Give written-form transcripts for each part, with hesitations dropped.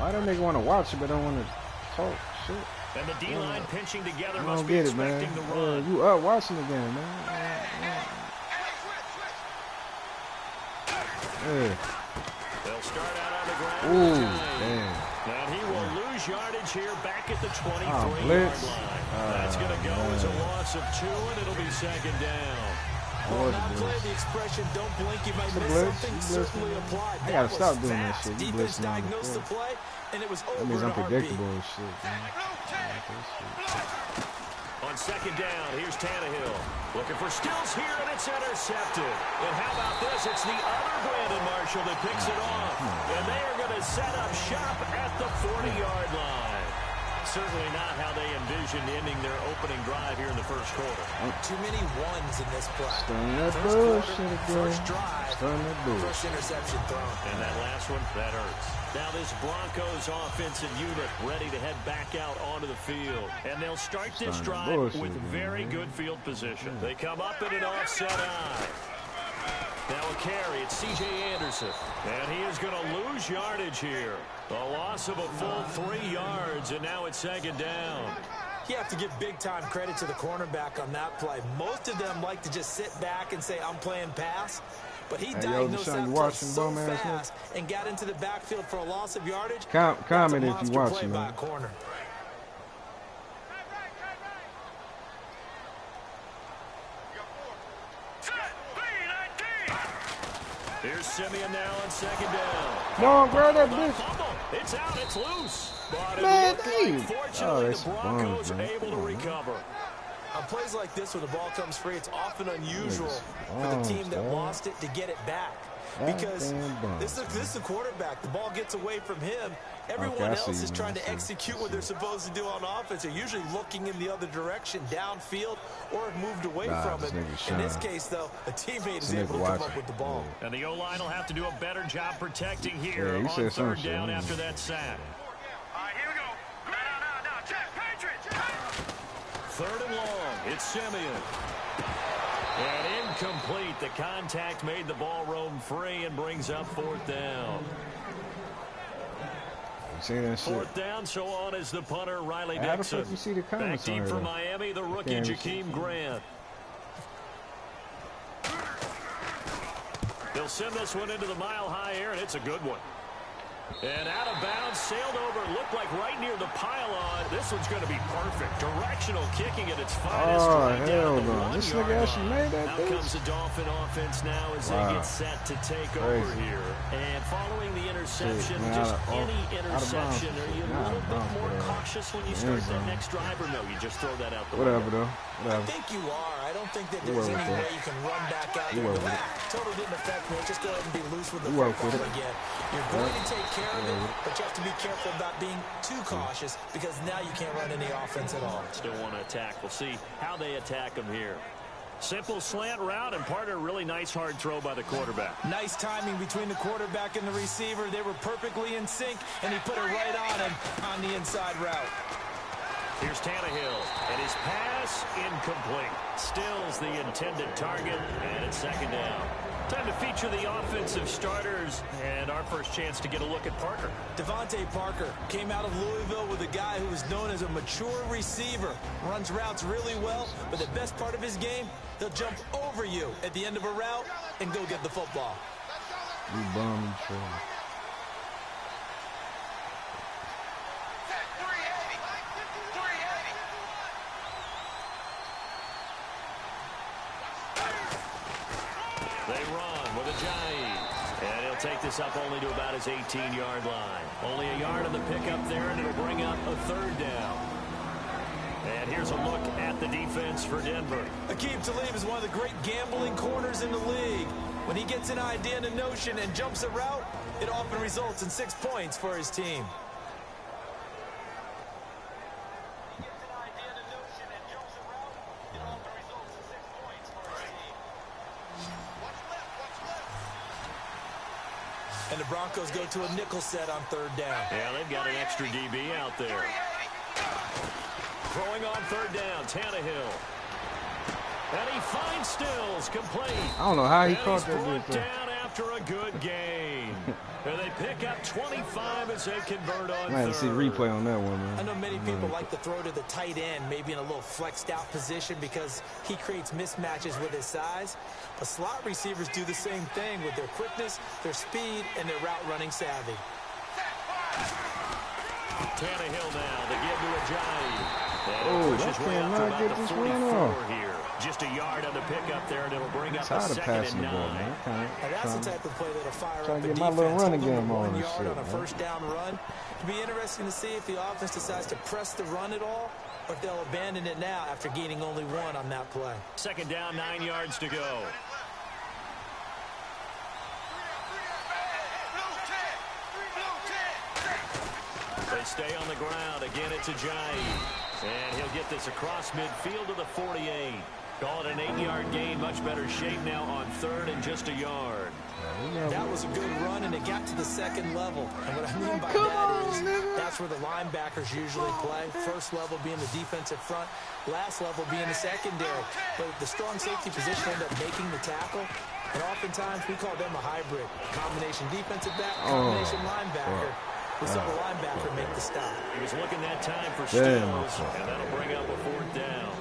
Why don't nigga want to watch it but don't want to talk shit? And the D-line pinching together I must don't be get it, man. expecting the run. You up watching the game, man. They'll start out on the ground. Ooh, damn. And he will lose yardage here back at the 23-yard blitz. line. That's going to go as a loss of 2, and it'll be second down. Well, not play the expression, don't blink, you might miss something, certainly applied. I gotta stop doing that shit. You Defense blitzing on diagnosed the play, and it was over. That means I'm predictable as shit, man. On second down, here's Tannehill. Looking for Stills here, and it's intercepted. And how about this? It's the other Brandon Marshall that picks it off. And they are going to set up shop at the 40-yard line. Certainly not how they envisioned ending their opening drive here in the first quarter. Too many ones in this play. First drive, first interception thrown. And that last one, that hurts. Now this Broncos offensive unit ready to head back out onto the field. And they'll start this drive with very good field position. They come up in an offset eye. Now a carry, it's C.J. Anderson. And he is going to lose yardage here. A loss of a full 3 yards, and now it's second down. You have to give big-time credit to the cornerback on that play. Most of them like to just sit back and say, I'm playing pass. But he diagnosed that play so fast and got into the backfield for a loss of yardage. Comment if you watching, man. Here's Simeon now on second down. Come on, bro, that bitch. It's out, it's loose. But man, fortunately, the Broncos are able to recover. On plays like this, when the ball comes free, it's often unusual for the team that lost it to get it back. Because this is the quarterback. The ball gets away from him. Everyone else is trying to execute what they're supposed to do on offense. They're usually looking in the other direction, downfield, or moved away from it. In this case, though, a teammate is able to come up with the ball. And the O-line will have to do a better job protecting here on third down after that sack. All right, here we go. Now, check, Patriots. Third and long, it's Simeon. And incomplete. The contact made the ball roam free and brings up fourth down. Fourth down, so on is the punter, Riley Dixon. Back deep for Miami, the rookie, Jakeem Grant. They'll send this one into the mile-high air, and it's a good one. And out of bounds, sailed over, looked like right near the pylon. This one's going to be perfect. Directional kicking at its finest. Oh, hell no. This nigga actually made that bitch. Out comes the Dolphin offense now as they get set to take over here. And following the interception, just any interception, are you a little bit more cautious when you start that next drive, or no, you just throw that out the window? Whatever, though. I think you are. I don't think that there's any way you can run back out there. Totally didn't affect me. Just go ahead and be loose with the football again. You're going to take care of it, but you have to be careful about being too cautious because now you can't run any offense at all. Still want to attack. We'll see how they attack them here. Simple slant route, and part of a really nice hard throw by the quarterback. Nice timing between the quarterback and the receiver. They were perfectly in sync, and he put it right on him on the inside route. Here's Tannehill, and his pass incomplete. Stills the intended target, and it's second down. Time to feature the offensive starters, and our first chance to get a look at Parker. Devontae Parker came out of Louisville with a guy who is known as a mature receiver. Runs routes really well, but the best part of his game, he'll jump over you at the end of a route and go get the football. You bum, They run with Ajayi, and he'll take this up only to about his 18-yard line. Only a yard on the pickup there, and it'll bring up a third down. And here's a look at the defense for Denver. Aqib Talib is one of the great gambling corners in the league. When he gets an idea and a notion and jumps a route, it often results in 6 points for his team. And the Broncos go to a nickel set on third down. Yeah, they've got an extra DB out there. Throwing on third down, Tannehill. And he finds Stills complete. I don't know how he caught that. Down after a good game. And they pick up 25 as they convert on I had to see replay on that one, man. I know many people like to throw to the tight end, maybe in a little flexed out position because he creates mismatches with his size. But slot receivers do the same thing with their quickness, their speed, and their route running savvy. Tannehill now, they give to Ajayi. Oh, that cannot get this one off. Here. Just a yard on the pickup there, and it'll bring up a Tired of second passing and the ball, 9. man. Now that's the type of play that'll fire up a to get my little defense. running Hold game them on 1 and yard shit, on a man. first down run. It'll be interesting to see if the offense decides to press the run at all, or if they'll abandon it now after gaining only 1 on that play. Second down, 9 yards to go. They stay on the ground. Again, it's Ajayi. And he'll get this across midfield to the 48. Call it an 8-yard gain. Much better shape now on third and just a yard. That was a good run, and it got to the second level. And what I mean by that is that's where the linebackers usually play. First level being the defensive front, last level being the secondary. But the strong safety position ended up making the tackle. And oftentimes we call them a hybrid. Combination defensive back, combination linebacker. We saw the linebacker make the stop. He was looking that time for steals, and that'll bring up a fourth down.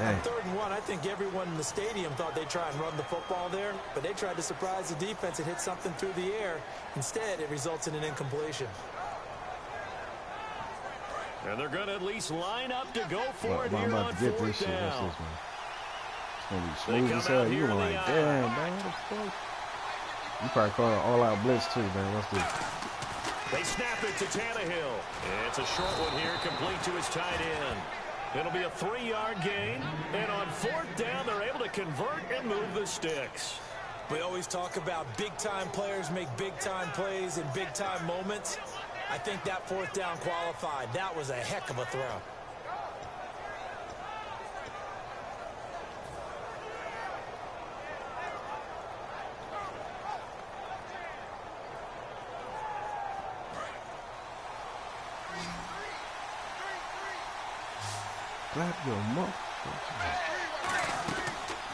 On 3rd and 1, I think everyone in the stadium thought they'd try and run the football there, but they tried to surprise the defense and hit something through the air. Instead, it results in an incompletion. And they're going to at least line up to go for it here on 4th down. It's going to be smooth as hell. You were like, damn, man, what the fuck? You probably call it an all-out blitz, too, man. What's this? They snap it to Tannehill. It's a short one here, complete to his tight end. It'll be a 3-yard gain, and on 4th down, they're able to convert and move the sticks. We always talk about big-time players make big-time plays in big-time moments. I think that 4th down qualified. That was a heck of a throw. Clap your mouth.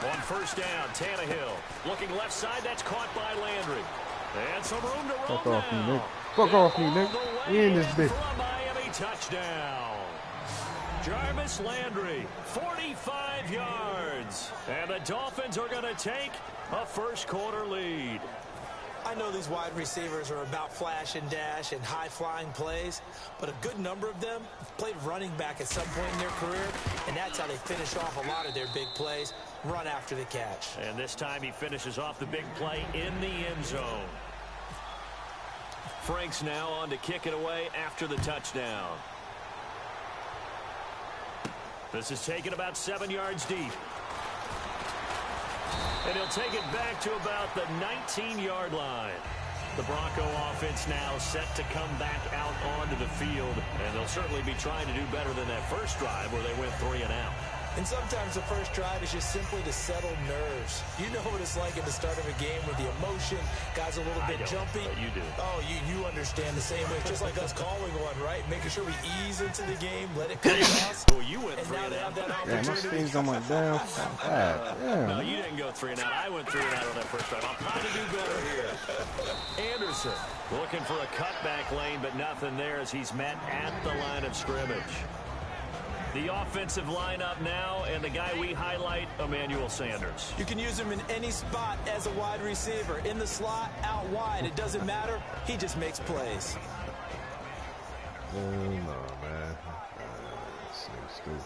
On 1st down, Tannehill looking left side. That's caught by Landry. And some room to roll. Fuck off me, Nick. Fuck off me, Nick. We in this bitch. For a Miami touchdown. Jarvis Landry, 45 yards. And the Dolphins are going to take a first-quarter lead. I know these wide receivers are about flash and dash and high-flying plays, but a good number of them played running back at some point in their career, and that's how they finish off a lot of their big plays, run after the catch. And this time he finishes off the big play in the end zone. Frank's now on to kick it away after the touchdown. This is taken about 7 yards deep. And he'll take it back to about the 19-yard line. The Bronco offense now set to come back out onto the field. And they'll certainly be trying to do better than that first drive where they went 3 and out. And sometimes the first drive is just simply to settle nerves. You know what it's like at the start of a game with the emotion. Guys a little bit jumpy. But you do. Oh, you understand the same way. It's just like us calling one, right? Making sure we ease into the game, let it come across. Well, you went 3 and out. Yeah, my speeds on my down. No, you didn't go 3 and out. I went 3 and out on that first drive. I'm trying to do better here. Anderson looking for a cutback lane, but nothing there as he's met at the line of scrimmage. The offensive lineup now, and the guy we highlight, Emmanuel Sanders. You can use him in any spot as a wide receiver. In the slot, out wide. It doesn't matter. He just makes plays. Oh, no, man. This thing's stupid.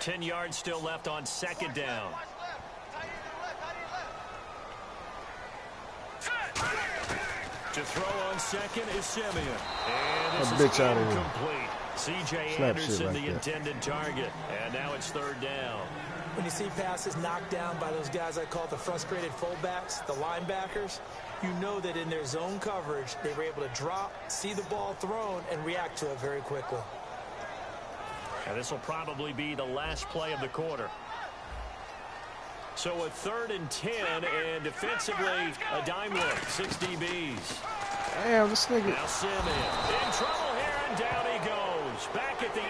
10 yards still left on 2nd down. To throw on 2nd is Simeon. And this is incomplete. C.J. Anderson, the intended target. And now it's 3rd down. When you see passes knocked down by those guys I call the frustrated fullbacks, the linebackers, you know that in their zone coverage, they were able to drop, see the ball thrown, and react to it very quickly. And this will probably be the last play of the quarter. So a 3rd and 10, and defensively, a dime look, 6 DBs. Damn, this nigga. Now Simeon in trouble here, and down he goes. Back at the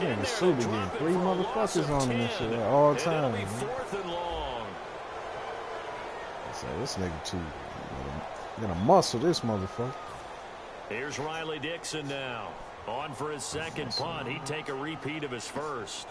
in the suit again. 3 motherfuckers on him and shit at all times. Man. So this nigga too. You gotta muscle this motherfucker. Here's Riley Dixon now. On for his second punt. He'd take a repeat of his first.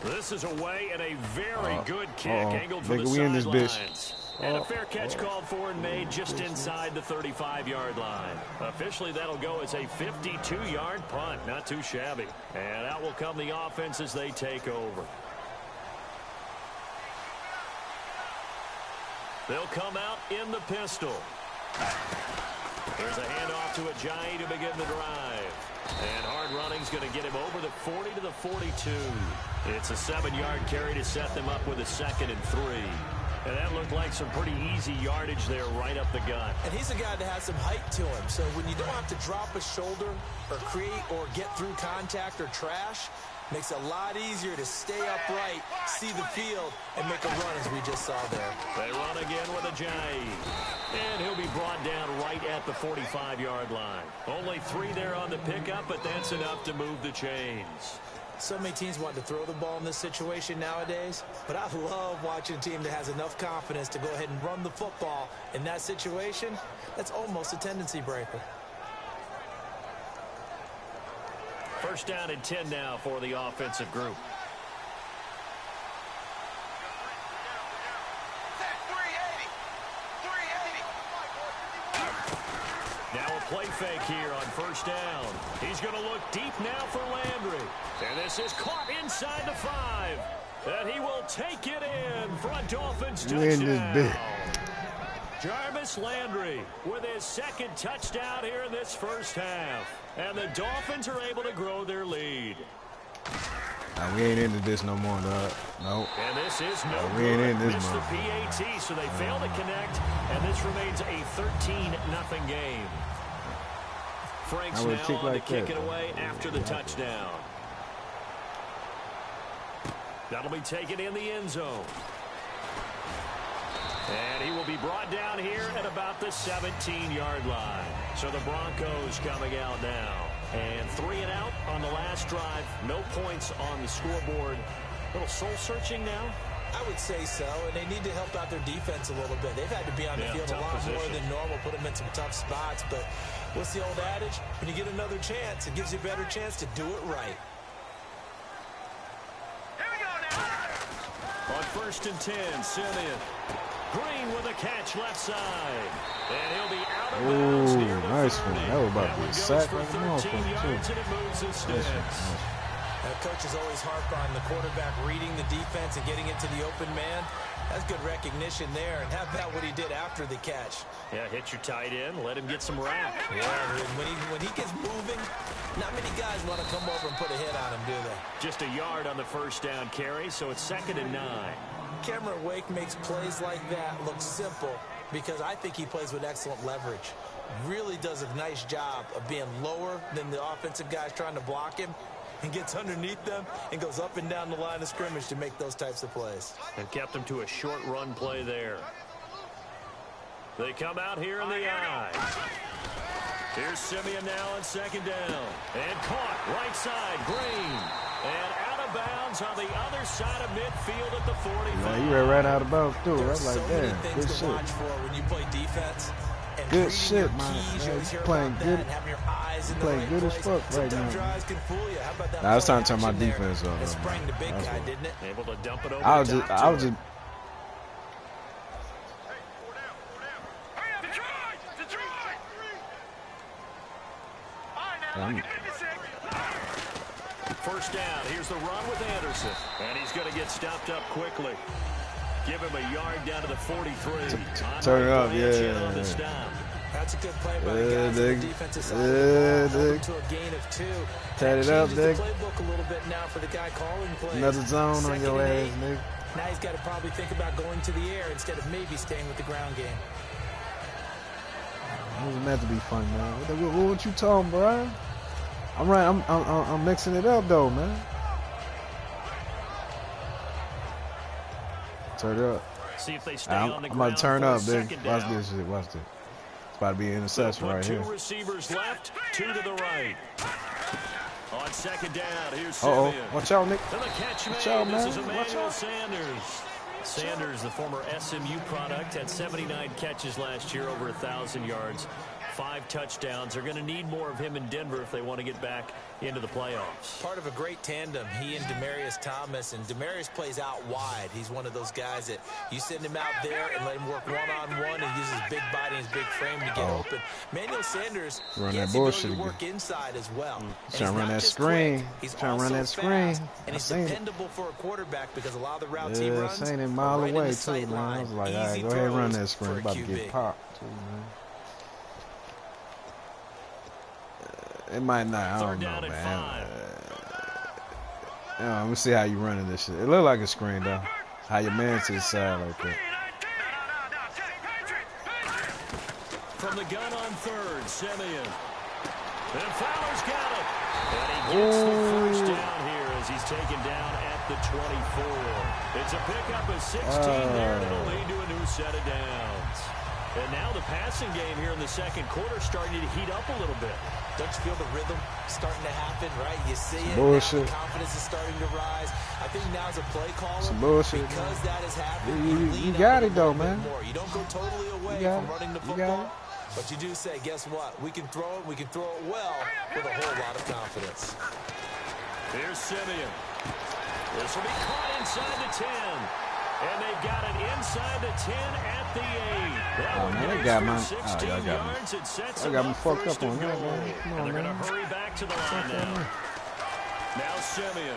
This is away and a very good kick angled for the sidelines. And a fair catch called for and made just inside the 35-yard line. Officially, that'll go as a 52-yard punt. Not too shabby. And out will come the offense as they take over. They'll come out in the pistol. There's a handoff to Ajayi to begin the drive. And hard running's going to get him over the 40 to the 42. It's a 7-yard carry to set them up with a 2nd and 3. And that looked like some pretty easy yardage there right up the gut. And he's a guy that has some height to him. So when you don't have to drop a shoulder or create or get through contact or trash, makes it a lot easier to stay upright, see the field, and make a run as we just saw there. They run again with Ajayi. And he'll be brought down right at the 45-yard line. Only 3 there on the pickup, but that's enough to move the chains. So many teams want to throw the ball in this situation nowadays, but I love watching a team that has enough confidence to go ahead and run the football. In that situation, that's almost a tendency breaker. First down and 10 now for the offensive group. Now a play fake here on first down. He's going to look deep now for Landry. And this is caught inside the 5. And he will take it in for a Dolphins touchdown. Jarvis Landry with his 2nd touchdown here in this first half. And the Dolphins are able to grow their lead. Nah, we ain't into this no more, dog. Nope. And this is no we ain't in this missed the PAT, so they fail to connect, and this remains a 13-0 game. Frank's now on to kick it away after the touchdown. That'll be taken in the end zone. And he will be brought down here at about the 17-yard line. So the Broncos coming out now. And 3 and out on the last drive. No points on the scoreboard. A little soul-searching now? I would say so, and they need to help out their defense a little bit. They've had to be on the field a lot more than normal, put them in some tough spots. But what's the old adage? When you get another chance, it gives you a better chance to do it right. On 1st and 10, Simeon. Green with a catch left side. And he'll be out of bounds near the nice 30. one. That was about to be a sack. For 13 yards, and it moves his sticks. Coaches always harp on the quarterback reading the defense and getting it to the open man. That's good recognition there. And how about what he did after the catch? Yeah, hit your tight end, let him get some rap. Yeah, when he gets moving, not many guys want to come over and put a hit on him, do they? Just a yard on the first down carry, so it's 2nd and 9. Cameron Wake makes plays like that look simple because I think he plays with excellent leverage. Really does a nice job of being lower than the offensive guys trying to block him and gets underneath them and goes up and down the line of scrimmage to make those types of plays. And kept him to a short run play there. They come out here in the I. Here's Simeon now on 2nd down. And caught right side, Green. And out of bounds on the other side of midfield at the 45. Yeah, you right out of bounds too. That's like, damn, good shit. Watch for when you play defense. And good shit, man. He's playing good. He's playing good as fuck right now. Nah, it's time to turn my defense on. Sprang the big guy, didn't it? Able to dump it over. I was just. First down. Here's the run with Anderson. And he's going to get stopped up quickly. Give him a yard down to the 43. Turn it up, yeah. That's a good play by the guys on the defensive side. To a gain of 2. Tat it up, Dick. Playbook a little bit now for the guy calling plays. Another zone on your ass, nigga. Now he's got to probably think about going to the air instead of maybe staying with the ground game. It wasn't meant to be fun, man. What you talking, bro? I'm mixing it up though, man. Turn it up. See if they stay on the I'm ground. about to turn up, dude. Second Watch down. this shit. Watch this. It's about to be an interception right here. Two receivers left, two to the right. On second down, here's Uh-oh. Simeon. Watch out, Nick. And the catch Watch made. out, This man. is Watch Emmanuel out. Sanders. Sanders, the former SMU product, had 79 catches last year, over 1,000 yards, 5 touchdowns. They're going to need more of him in Denver if they want to get back into the playoffs. Part of a great tandem, he and Demaryius Thomas, and Demaryius plays out wide. He's one of those guys that you send him out there and let him work one-on-one and use his big body and his big frame to get open. Emmanuel Sanders, Run he that has the ability bullshit to work inside as well. And trying to run that just screen. quick, he's Trying to run also that screen. fast, and he's I seen it. dependable for a quarterback because a lot of the routes he Yeah, runs seen it a are mile right in away, the too, sight man. I line. was like, all Easy right, go ahead and run throws that screen. for a About to QB. get popped, too, man. It might not. I don't know, man. Let me see how you running this shit. It look like a screen, though. How your man to the side like that. From the gun on third, Simeon. And Fowler's got it. And he gets the first down here as he's taken down at the 24. It's a pickup of 16 there, and it'll lead to a new set of downs. And now the passing game here in the second quarter starting to heat up a little bit. Don't you feel the rhythm starting to happen, right? You see it. Bullshit. The confidence is starting to rise. I think now as a play caller, Some bullshit, because man. that has happened, You got it, though, man. more. You don't go totally away got from it. running the You got football, but you do say, guess what? We can throw it. We can throw it well with a whole lot of confidence. Here's Simeon. This will be caught inside the 10. And they've got it inside the 10 at the 8. Oh, man, they got my... 16 y'all got me. yards. It sets I got me up fucked first up on and that, goal. man. Come on, And they're man. going to hurry back to the line now. Now Simeon.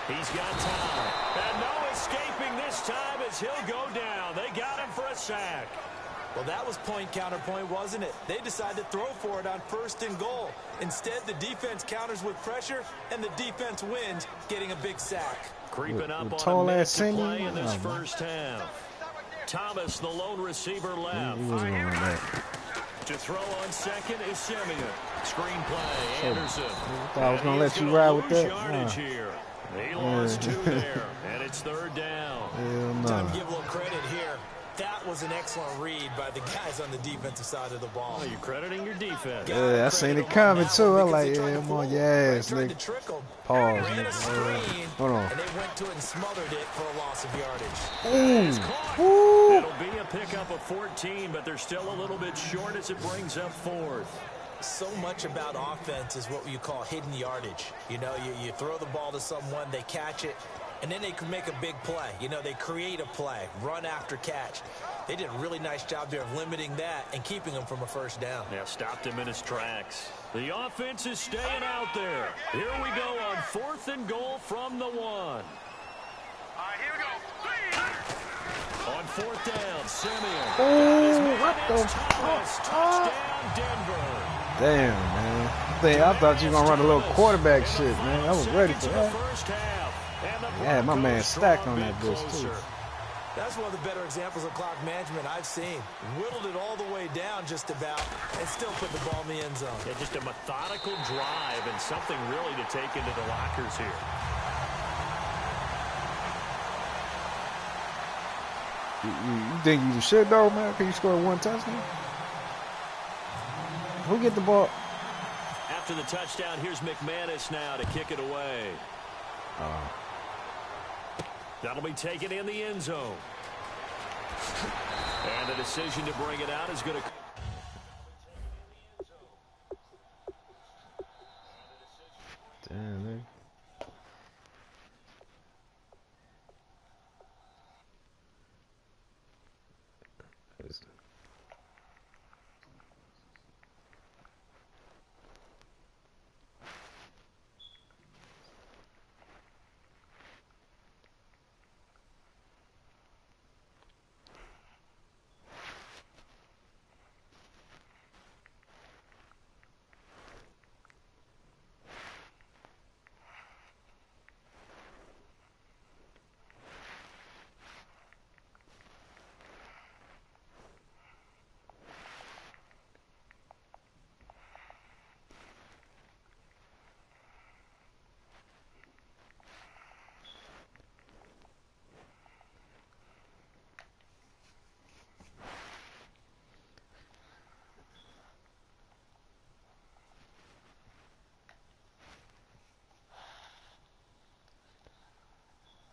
He's got time. And no escaping this time as he'll go down. They got him for a sack. Well, that was point counterpoint, wasn't it? They decided to throw for it on first and goal. Instead, the defense counters with pressure, and the defense wins, getting a big sack. Creeping up with on tall a minute ass to Simeon? play in this Oh, man. first half. Thomas, the lone receiver, left. He wasn't gonna run that. To throw on second is Simeon. Screen play, Anderson. I thought I was And gonna he let is you gonna ride with lose that. yardage Nah. here. He lost 2 there, and it's third down. Hell Time no. to give a little credit here. That was an excellent read by the guys on the defensive side of the ball. Oh, you're crediting your defense. Yeah, I seen it coming, too. I like, yeah, I'm on your ass, nigga. Pause, Ran a nigga. screen, Hold on. and they went to it and smothered it for a loss of yardage. Ooh. It'll be a pickup of 14, but they're still a little bit short as it brings up fourth. So much about offense is what you call hidden yardage. You know, you throw the ball to someone, they catch it, and then they can make a big play. You know, they create a play, run after catch. They did a really nice job there of limiting that and keeping them from a first down. Yeah, stopped him in his tracks. The offense is staying out there. Here we go on 4th and goal from the 1. All right, here we go. On 4th down, Simeon. Oh, what the Thomas, fuck? touchdown, Denver. Damn, man. I thought you were gonna run a little quarterback shit, man. I was ready for that. Yeah, my man stacked on that bitch, too. That's one of the better examples of clock management I've seen. Whittled it all the way down just about and still put the ball in the end zone. Yeah, just a methodical drive and something really to take into the lockers here. You think you should, though, man? Can you score 1 touchdown? Who get the ball? After the touchdown, here's McManus now to kick it away. That'll be taken in the end zone. And the decision to bring it out is going to... Damn, man.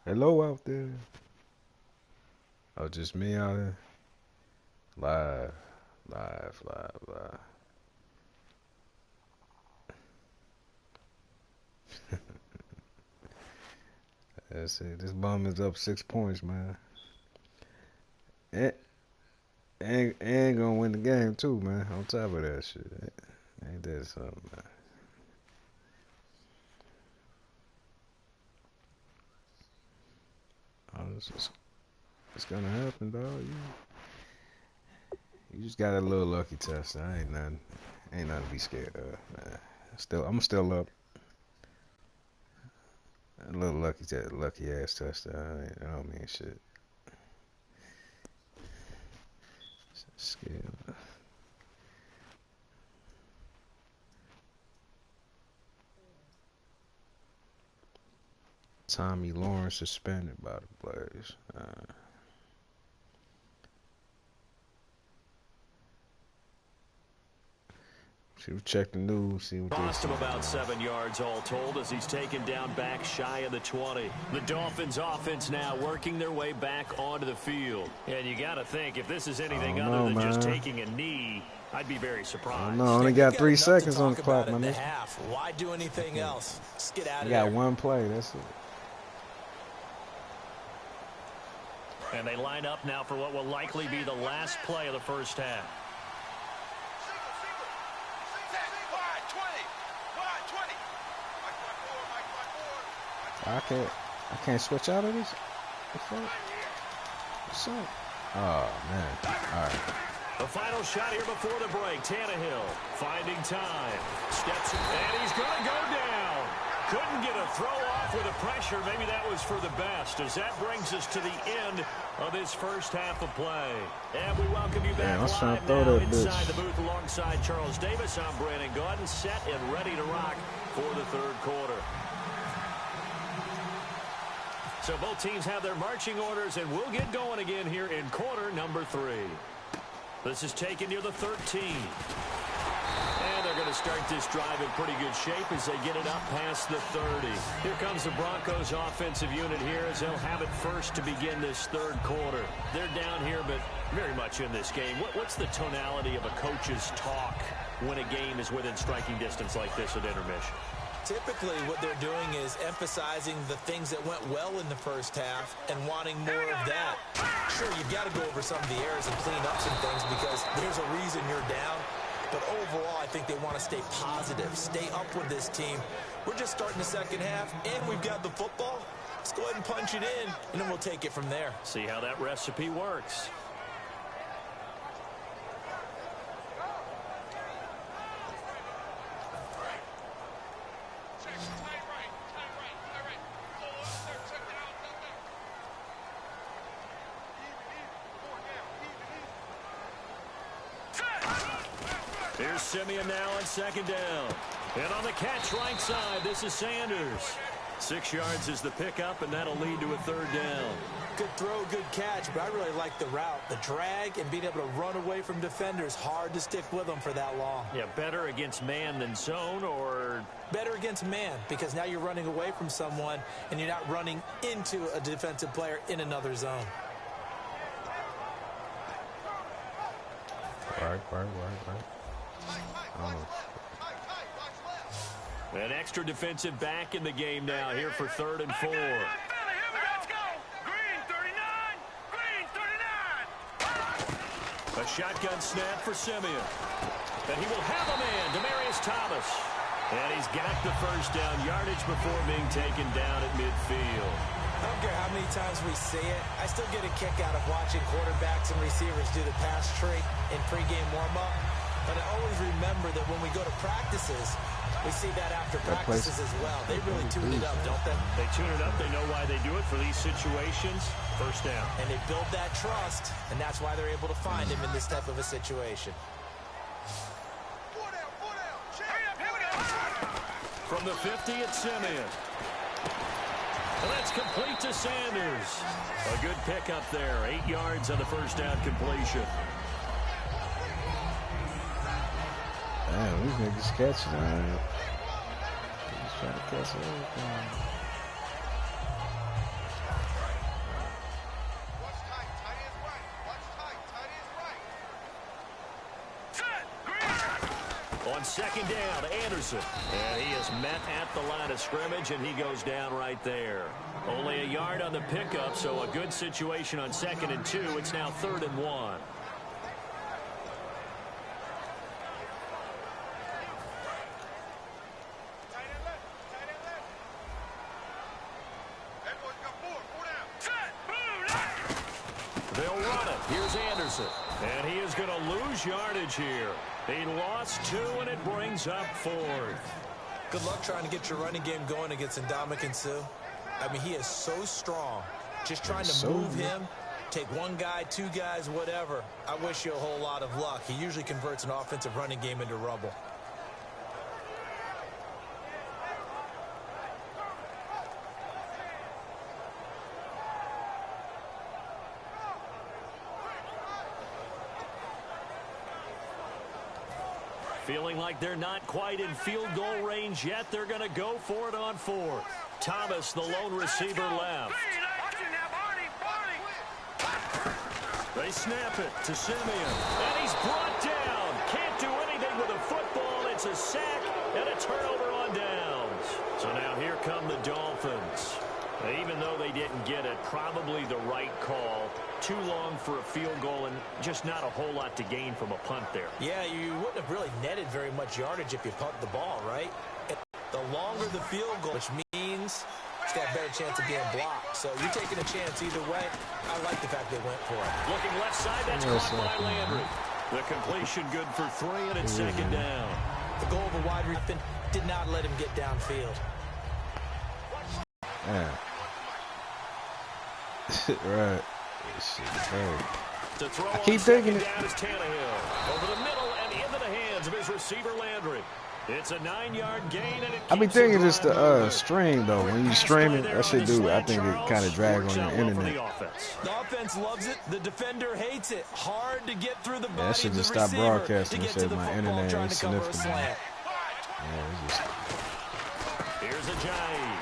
Hello out there. Oh, just me out here. Live. That's it. This bum is up 6 points, man. And gonna win the game too, man. On top of that shit, ain't that something, man? Oh, it's gonna happen, dog. You just got a little lucky test. Ain't nothing to be scared of, man. I'm still up. A little lucky ass touchdown. I don't mean shit. Scared. Tommy Lawrence suspended by the players. Should check the news, see what Cost him about 7 yards all told as he's taken down back shy of the 20. The Dolphins offense now working their way back onto the field. And you got to think, if this is anything other than just taking a knee, I'd be very surprised. No, only got 3 seconds on the clock, man. Why do anything else? Just get out of there. You got one play, that's it. And they line up now for what will likely be the last play of the first half. I can't switch out of this. What's up? Oh man! All right. The final shot here before the break. Tannehill finding time, steps in, and he's going to go down. Couldn't get a throw off with the pressure. Maybe that was for the best, as that brings us to the end of this first half of play. And we welcome you back live now inside the booth alongside Charles Davis. I'm Brandon Gaudin, set and ready to rock for the third quarter. So both teams have their marching orders, and we'll get going again here in quarter number 3. This is taken near the 13. And they're going to start this drive in pretty good shape as they get it up past the 30. Here comes the Broncos offensive unit here as they'll have it first to begin this third quarter. They're down here, but very much in this game. What's the tonality of a coach's talk when a game is within striking distance like this at intermission? Typically, what they're doing is emphasizing the things that went well in the first half and wanting more of that. Sure, you've got to go over some of the errors and clean up some things because there's a reason you're down. But overall, I think they want to stay positive, stay up with this team. We're just starting the second half, and we've got the football. Let's go ahead and punch it in, and then we'll take it from there. See how that recipe works. Here's Simeon now on second down. And on the catch right side, this is Sanders. 6 yards is the pickup, and that'll lead to a third down. Good throw, good catch, but I really like the route. The drag and being able to run away from defenders, hard to stick with them for that long. Yeah, better against man than zone, or? Better against man, because now you're running away from someone, and you're not running into a defensive player in another zone. Right. An extra defensive back in the game now here for 3rd and 4. Let's go. Green 39. Green 39. A shotgun snap for Simeon. And he will have a man, Demaryius Thomas. And he's got the first down yardage before being taken down at midfield. I don't care how many times we see it. I still get a kick out of watching quarterbacks and receivers do the pass tree in pregame warm-up. But I always remember that when we go to practices, we see that after practices as well. They really tune it up, don't they? They tune it up. They know why they do it for these situations. First down. And they build that trust, and that's why they're able to find him in this type of a situation. From the 50, it's Simeon. And that's complete to Sanders. A good pickup there. 8 yards on the first down completion. Damn, these niggas catching it. He's trying to catch everything. On second down, Anderson. And he is met at the line of scrimmage, and he goes down right there. Only a yard on the pickup, so a good situation on 2nd and 2. It's now 3rd and 1. They'll run it. Here's Anderson. And he is going to lose yardage here. He lost 2, and it brings up 4th. Good luck trying to get your running game going against Ndamukong Suh. I mean, he is so strong. Just trying to move him, take one guy, 2 guys, whatever. I wish you a whole lot of luck. He usually converts an offensive running game into rubble. Feeling like they're not quite in field goal range yet. They're going to go for it on 4th. Thomas, the lone receiver, left. They snap it to Simeon. And he's brought down. Can't do anything with a football. It's a sack and a turnover on downs. So now here come the Dolphins. Even though they didn't get it, probably the right call. Too long for a field goal and just not a whole lot to gain from a punt there. Yeah, you wouldn't have really netted very much yardage if you punt the ball, right? And the longer the field goal, which means it's got a better chance of being blocked. So you're taking a chance either way. I like the fact they went for it. Looking left side, that's caught by Landry. The completion good for 3, and it's 2nd down. The goal of a wide receiver did not let him get downfield. Yeah. Right. I keep thinking it. Down is Tannehill. Over the middle and into the hands of his receiver Landry. It's a 9-yard gain, and I be thinking it's the stream though. When you stream it, that shit do. I think it kind of drag on the internet. The offense loves it. The defender hates it. Hard to get through the body. Yeah, I should just stop broadcasting and say my internet ain't significant. Yeah, just... Here's Ajayi.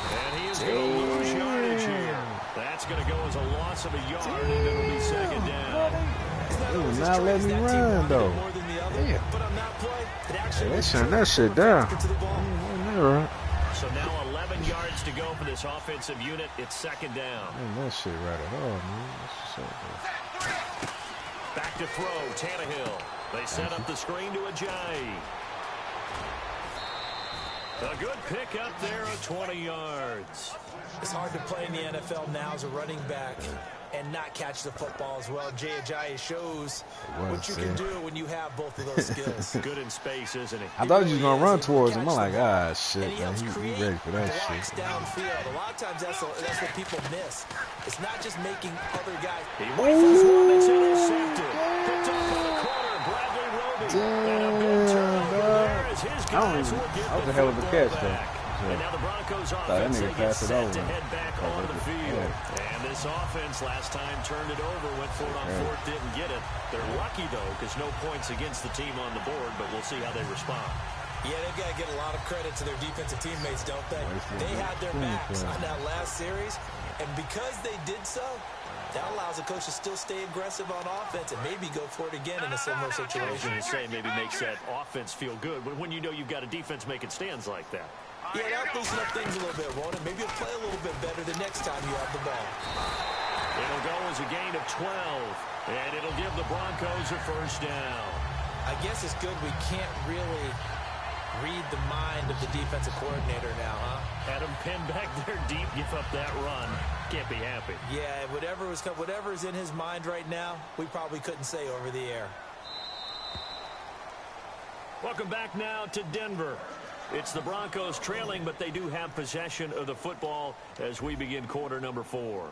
And he is going to lose yardage here. That's going to go as a loss of a yard, and it'll be 2nd down. They will not let me run, though. Yeah. Hey, they shut that shit down. So now 11 yards to go for this offensive unit. It's 2nd down. Man, that shit right at all, man. Back to throw, Tannehill. They set up the screen to Ajayi. A good pick up there of 20 yards. It's hard to play in the NFL now as a running back and not catch the football as well. Jay Ajayi shows what you can do when you have both of those skills. Good in space, isn't he? I thought he was going to run towards him. I'm like, ah, shit, man. He ready for that shit. Downfield. A lot of times that's what people miss. It's not just making other guys. He rifles one that's intercepted. Picked off on the corner, Bradley Roby. And a big turnover there as his guys will get that was a hell of a catch, though. And now the Broncos offense gets set to head back onto the field. And this offense last time turned it over, went for it on 4th, didn't get it. They're lucky, though, because no points against the team on the board, but we'll see how they respond. Yeah, they've got to get a lot of credit to their defensive teammates, don't they? They had their backs on that last series, and because they did so, that allows the coach to still stay aggressive on offense and maybe go for it again in a similar situation. I was going to say, maybe makes that offense feel good, but when you know you've got a defense making stands like that. Yeah, that'll loosen up things a little bit, won't it? Maybe you'll play a little bit better the next time you have the ball. It'll go as a gain of 12, and it'll give the Broncos a 1st down. I guess it's good we can't really read the mind of the defensive coordinator now, huh? Had him pinned back there deep, give up that run. Can't be happy. Yeah, whatever is in his mind right now, we probably couldn't say over the air. Welcome back now to Denver. It's the Broncos trailing, but they do have possession of the football as we begin quarter number 4.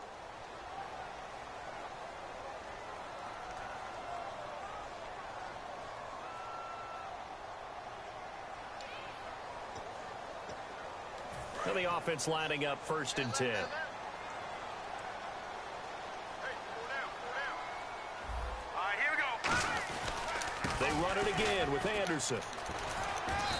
And the offense lining up 1st and 10. They run it again with Anderson.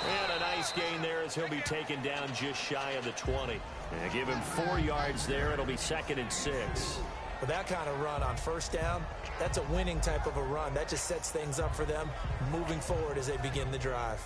And a nice gain there as he'll be taken down just shy of the 20. And give him 4 yards there. It'll be 2nd and 6. With that kind of run on first down, that's a winning type of a run. That just sets things up for them moving forward as they begin the drive.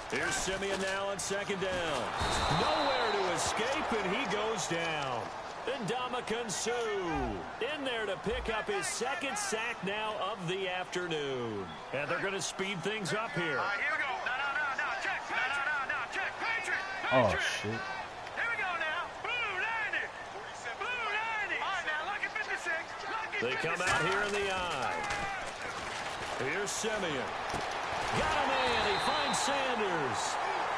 Here's Simeon now on second down. Nowhere to escape, and he goes down. Ndamukong Suh in there to pick up his second sack now of the afternoon. And they're going to speed things up here. Here we go. No. Check. No. Check. Patriot. Oh, shit. Here we go now. Blue 90. Blue 90. All right, now, lucky 56. Lucky 56. They come out here in the eye. Here's Simeon. Got a man. He finds Sanders.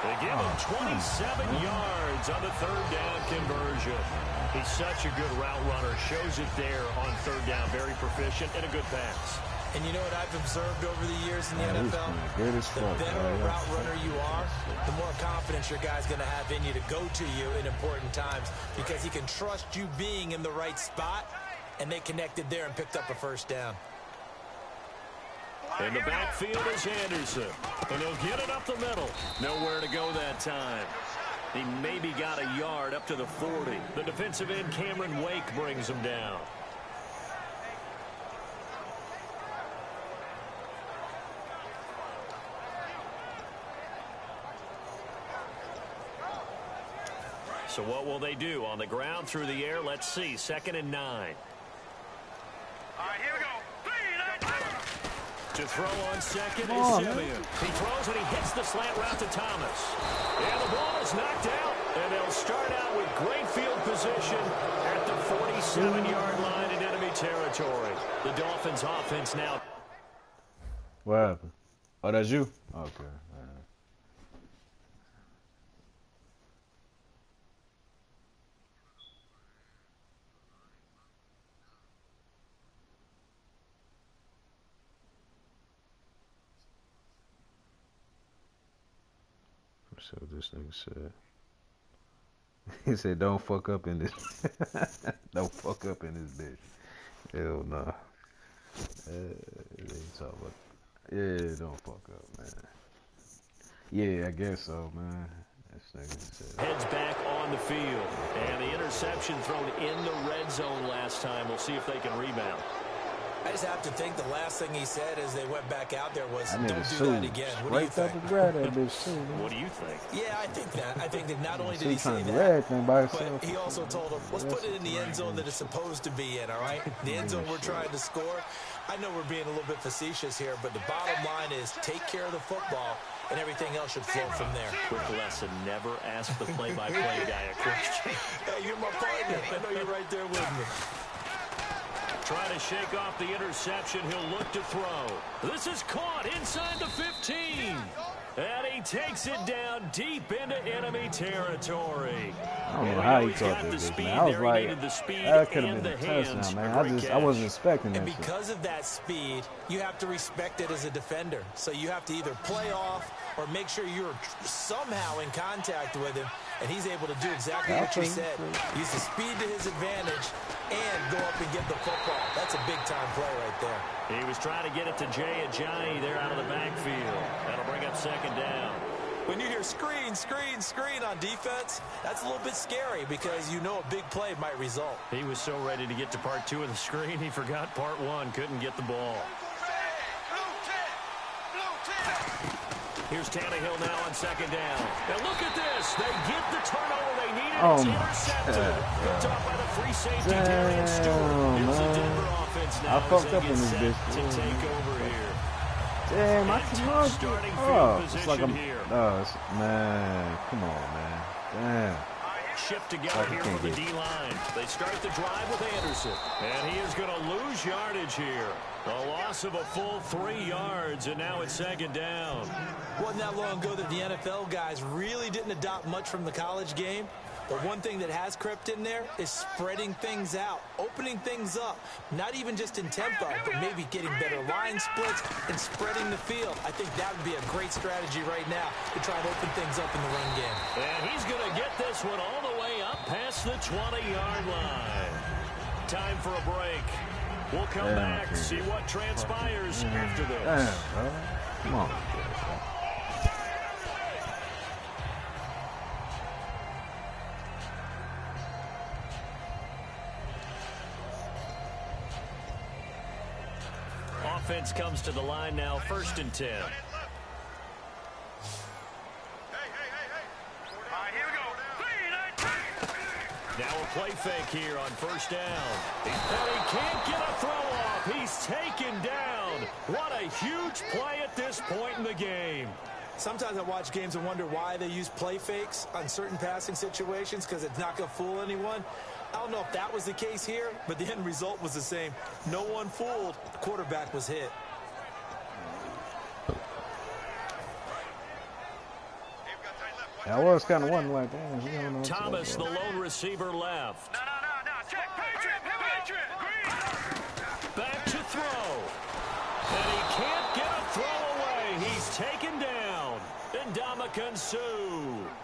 They give him 27 yards on the third down conversion. He's such a good route runner. Shows it there on third down. Very proficient and a good pass. And you know what I've observed over the years in the NFL? The better a route runner you are, the more confidence your guy's going to have in you to go to you in important times because he can trust you being in the right spot, and they connected there and picked up a first down. In the backfield is Anderson, and he'll get it up the middle. Nowhere to go that time. He maybe got a yard up to the 40. The defensive end, Cameron Wake, brings him down. So what will they do? On the ground, through the air, let's see. 2nd and 9. All right, here we go. To throw on second is Simeon. He throws and he hits the slant route to Thomas. And the ball is knocked out. And they'll start out with great field position at the 47-yard line in enemy territory. The Dolphins offense now. What happened? Oh, that's you? Okay. So this nigga said, he said, "Don't fuck up in this, don't fuck up in this bitch." Hell nah. Yeah, don't fuck up, man. Yeah, I guess so, man. This nigga said. Heads back on the field, and the interception thrown in the red zone last time. We'll see if they can rebound. I just have to think the last thing he said as they went back out there was, "Don't do that again." What do you think? What do you think? Yeah, I think that. I think that not only did he say that, but he also told him, let's put it in the end zone that it's supposed to be in, all right? The end zone we're trying to score. I know we're being a little bit facetious here, but the bottom line is take care of the football, and everything else should flow from there. Quick lesson, never ask the play-by-play guy a question. Hey, you're my partner. I know you're right there with me. Trying to shake off the interception. He'll look to throw. This is caught inside the 15. And he takes it down deep into enemy territory. I don't know how he caught this, man. I was like, that could have been a touchdown, man. I wasn't expecting that. And because of that speed, you have to respect it as a defender. So you have to either play off or make sure you're somehow in contact with him, and he's able to do exactly what you said. Use the speed to his advantage and go up and get the football. That's a big-time play right there. He was trying to get it to Jay Ajayi there out of the backfield. That'll bring up 2nd down. When you hear screen, screen, screen on defense, that's a little bit scary because you know a big play might result. He was so ready to get to part 2 of the screen, he forgot part 1, couldn't get the ball. Here's Tannehill now on 2nd down. And look at this. They get the turnover they needed. It's intercepted. Picked off by the free safety, Darian Stewart. Here's the Denver offense now. I fucked up in this bitch. To take over here. Damn, I can starting field position here. Man, come on, man. Damn. Shift together here for the D-line. They start the drive with Anderson. And he is going to lose yardage here. A loss of a full 3 yards, and now it's 2nd down. Wasn't that long ago that the NFL guys really didn't adopt much from the college game? But one thing that has crept in there is spreading things out, opening things up, not even just in tempo, but maybe getting better line splits and spreading the field. I think that would be a great strategy right now to try and open things up in the run game. And he's going to get this one all the way up past the 20-yard line. Time for a break. We'll come back, see what transpires after this. Damn, bro. Come on. Offense comes to the line now, 1st and 10. All right, here we go. 3, 9, 2. Now a play fake here on 1st down. And he can't get a throw off. He's taken down. What a huge play at this point in the game. Sometimes I watch games and wonder why they use play fakes on certain passing situations because it's not going to fool anyone. I don't know if that was the case here, but the end result was the same. No one fooled. The quarterback was hit. I was kind of wondering, like, damn, you don't know Thomas, the lone receiver, left. No. Check. Patriot. Green. Back to throw. And he can't get a throw away. He's taken down. Ndamukong Suh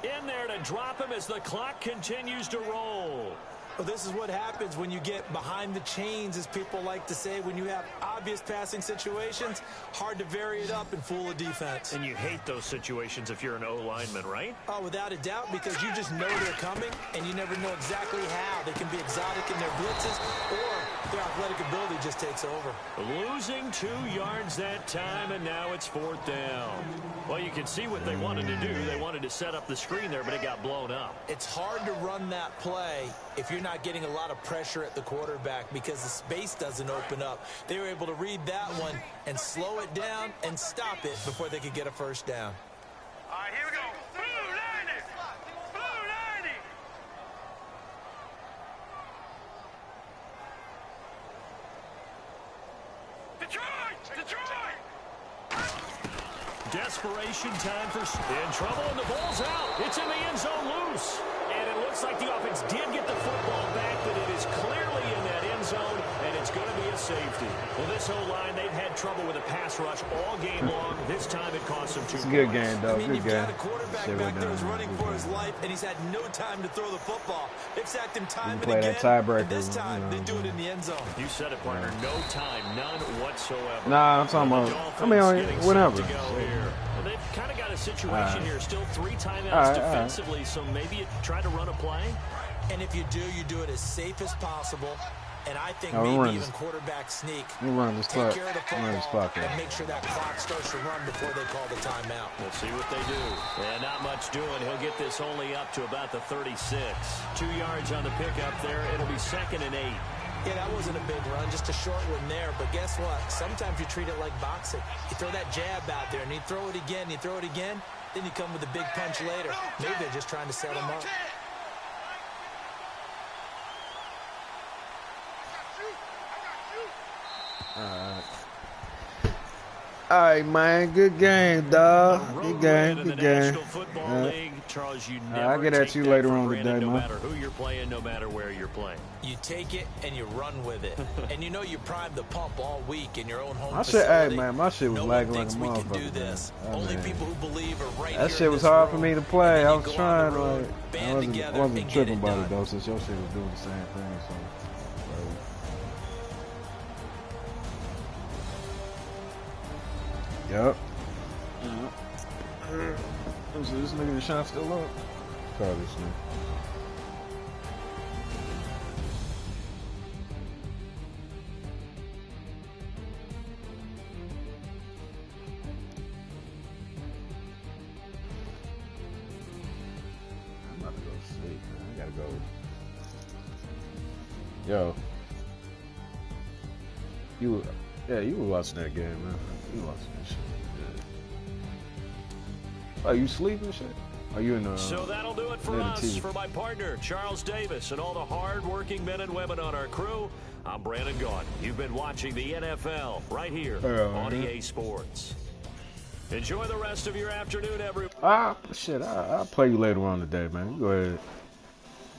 in there to drop him as the clock continues to roll. Well, this is what happens when you get behind the chains, as people like to say. When you have obvious passing situations, hard to vary it up and fool a defense. And you hate those situations if you're an O-lineman, right? Oh, without a doubt, because you just know they're coming, and you never know exactly how. They can be exotic in their blitzes, or their athletic ability just takes over. Losing 2 yards that time, and now it's 4th down. Well, you can see what they wanted to do. They wanted to set up the screen there, but it got blown up. It's hard to run that play if you're not getting a lot of pressure at the quarterback because the space doesn't open up. They were able to read that one and slow it down and stop it before they could get a 1st down. All right, here we go. Blue 90. Blue 90. Detroit. Desperation time for in trouble, and the ball's out. It's in the end zone loose. And it looks like the offense did get the football back, but it is clearly in that end zone, and it's going to be a safety. Well, this O-line, they've had trouble with a pass rush all game long. This time it cost them 2 points. It's a good game, though. I mean, Good you've game. got a quarterback back there who's running for his life, and he's had no time to throw the football. They've sacked him time and play again, that tiebreaker, and this time you know. they do it in the end zone. You said it, partner. No time, none whatsoever. Nah, I'm talking about, I mean, whatever. They've kind of got a situation here. Still 3 timeouts defensively, so maybe you try to run a play. And if you do it as safe as possible. And I think maybe even quarterback sneak. Take care of the football and make sure that clock starts to run before they call the timeout. We'll see what they do. And not much doing. He'll get this only up to about the 36. 2 yards on the pickup there. It'll be 2nd and 8. Yeah, that wasn't a big run, just a short one there. But guess what? Sometimes you treat it like boxing. You throw that jab out there, and you throw it again, then you come with a big punch later. Maybe they're just trying to set him up. All right, man. Good game, dog. Good game. I'll get at you later on today, man. No matter who you're playing, no matter where you're playing. You take it and you run with it. And you know you primed the pump all week in your own home facility. Hey, man, my shit was lagging like a motherfucker. No one thinks we can do this. Only people who believe are right here. That shit was hard for me to play. I was trying, like, I wasn't tripping about it, though, since your shit was doing the same thing, so. Yep. So this nigga Deshaun still up? Call this nigga. I'm about to go to sleep, man. I gotta go. Yo. You were watching that game, man. You were watching that shit. Yeah. Oh, you sleeping shit? Are you in the So that'll do it for us. For my partner, Charles Davis, and all the hard-working men and women on our crew, I'm Brandon Gaughan. You've been watching the NFL right here on EA Sports. Enjoy the rest of your afternoon, everyone. Shit, I'll play you later on today, man. Go ahead.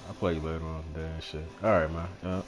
I'll play you later on today and shit. Alright, man.